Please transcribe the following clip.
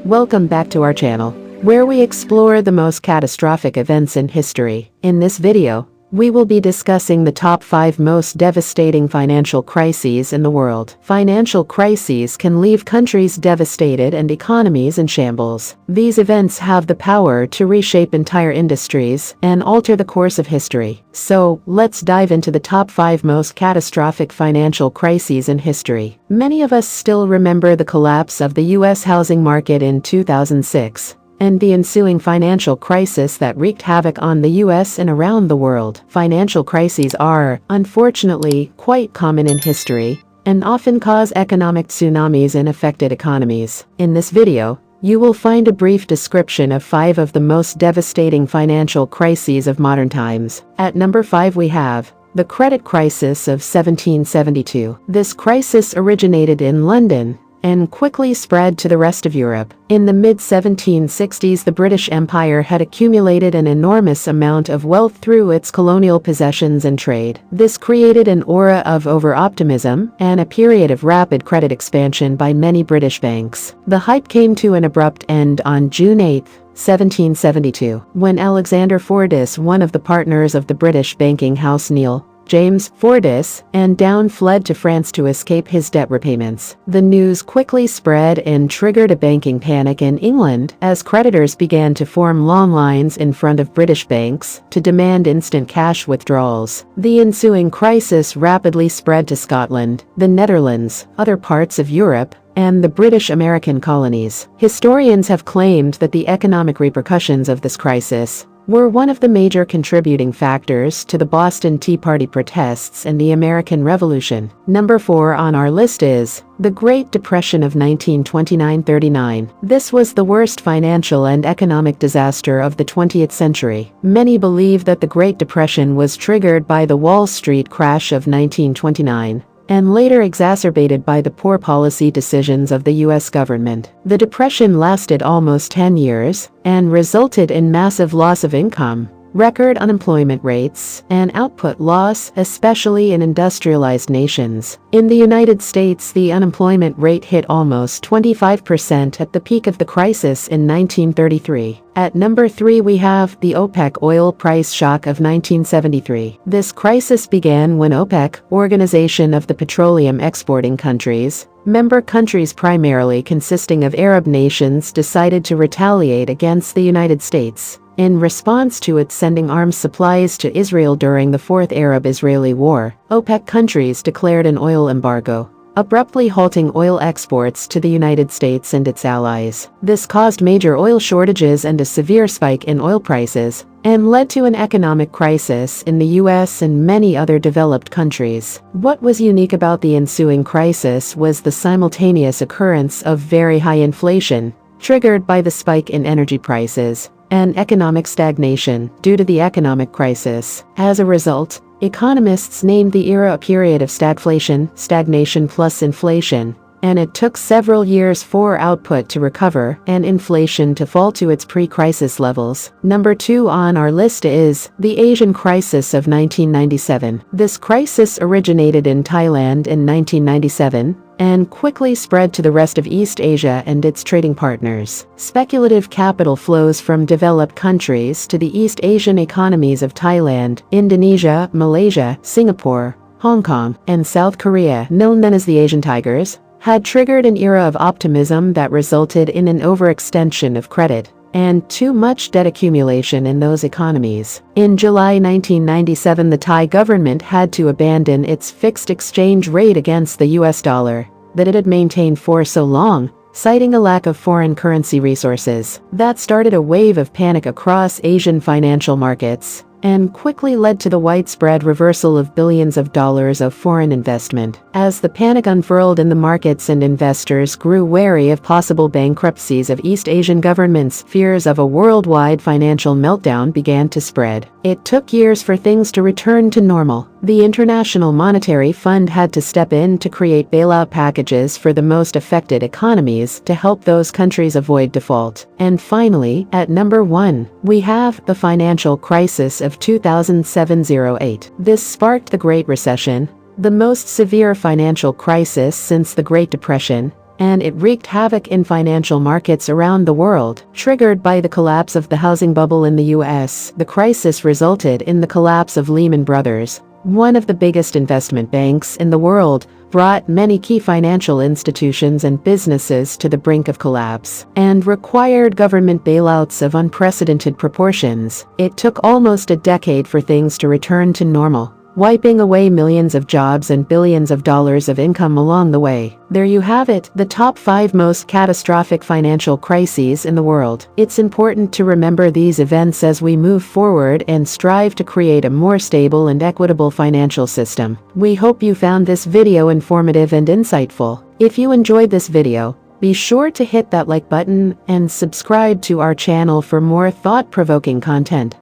Welcome back to our channel, where we explore the most catastrophic events in history. In this video, we will be discussing the top 5 most devastating financial crises in the world. Financial crises can leave countries devastated and economies in shambles. These events have the power to reshape entire industries and alter the course of history. So, let's dive into the top 5 most catastrophic financial crises in history. Many of us still remember the collapse of the U.S. housing market in 2006. And the ensuing financial crisis that wreaked havoc on the US and around the world. Financial crises are, unfortunately, quite common in history and often cause economic tsunamis in affected economies. In this video, you will find a brief description of 5 of the most devastating financial crises of modern times. At number 5 we have the credit crisis of 1772. This crisis originated in London and quickly spread to the rest of Europe. In the mid-1760s, the British Empire had accumulated an enormous amount of wealth through its colonial possessions and trade. This created an aura of over-optimism and a period of rapid credit expansion by many British banks. The hype came to an abrupt end on June 8, 1772, when Alexander Fordyce, one of the partners of the British banking house James Fordyce, and Down fled to France to escape his debt repayments. The news quickly spread and triggered a banking panic in England as creditors began to form long lines in front of British banks to demand instant cash withdrawals. The ensuing crisis rapidly spread to Scotland, the Netherlands, other parts of Europe, and the British American colonies. Historians have claimed that the economic repercussions of this crisis were one of the major contributing factors to the Boston Tea Party protests and the American Revolution. Number 4 on our list is the Great Depression of 1929-39. This was the worst financial and economic disaster of the 20th century. Many believe that the Great Depression was triggered by the Wall Street crash of 1929. And later exacerbated by the poor policy decisions of the U.S. government. The Depression lasted almost 10 years and resulted in massive loss of income, record unemployment rates, and output loss, especially in industrialized nations. In the United States, the unemployment rate hit almost 25% at the peak of the crisis in 1933. At number 3 we have the OPEC Oil Price Shock of 1973. This crisis began when OPEC, Organization of the Petroleum Exporting Countries, member countries primarily consisting of Arab nations, decided to retaliate against the United States. In response to its sending arms supplies to Israel during the Fourth Arab-Israeli War, OPEC countries declared an oil embargo, abruptly halting oil exports to the United States and its allies. This caused major oil shortages and a severe spike in oil prices, and led to an economic crisis in the US and many other developed countries. What was unique about the ensuing crisis was the simultaneous occurrence of very high inflation, triggered by the spike in energy prices, and economic stagnation due to the economic crisis. As a result, economists named the era a period of stagflation, stagnation plus inflation, and it took several years for output to recover and inflation to fall to its pre-crisis levels. Number 2 on our list is the Asian Crisis of 1997. This crisis originated in Thailand in 1997, and quickly spread to the rest of East Asia and its trading partners. Speculative capital flows from developed countries to the East Asian economies of Thailand, Indonesia, Malaysia, Singapore, Hong Kong, and South Korea, known then as the Asian Tigers, had triggered an era of optimism that resulted in an overextension of credit and too much debt accumulation in those economies. In July 1997, the Thai government had to abandon its fixed exchange rate against the US dollar that it had maintained for so long, citing a lack of foreign currency resources. That started a wave of panic across Asian financial markets and quickly led to the widespread reversal of billions of dollars of foreign investment. As the panic unfurled in the markets and investors grew wary of possible bankruptcies of East Asian governments, fears of a worldwide financial meltdown began to spread. It took years for things to return to normal. The International Monetary Fund had to step in to create bailout packages for the most affected economies to help those countries avoid default. And finally, at number 1, we have the financial crisis of 2007-08. This sparked the Great Recession, the most severe financial crisis since the Great Depression, and it wreaked havoc in financial markets around the world. Triggered by the collapse of the housing bubble in the US, the crisis resulted in the collapse of Lehman Brothers, one of the biggest investment banks in the world, brought many key financial institutions and businesses to the brink of collapse, and required government bailouts of unprecedented proportions. It took almost a decade for things to return to normal, wiping away millions of jobs and billions of dollars of income along the way. There you have it, the top 5 most catastrophic financial crises in the world. It's important to remember these events as we move forward and strive to create a more stable and equitable financial system. We hope you found this video informative and insightful. If you enjoyed this video, be sure to hit that like button and subscribe to our channel for more thought-provoking content.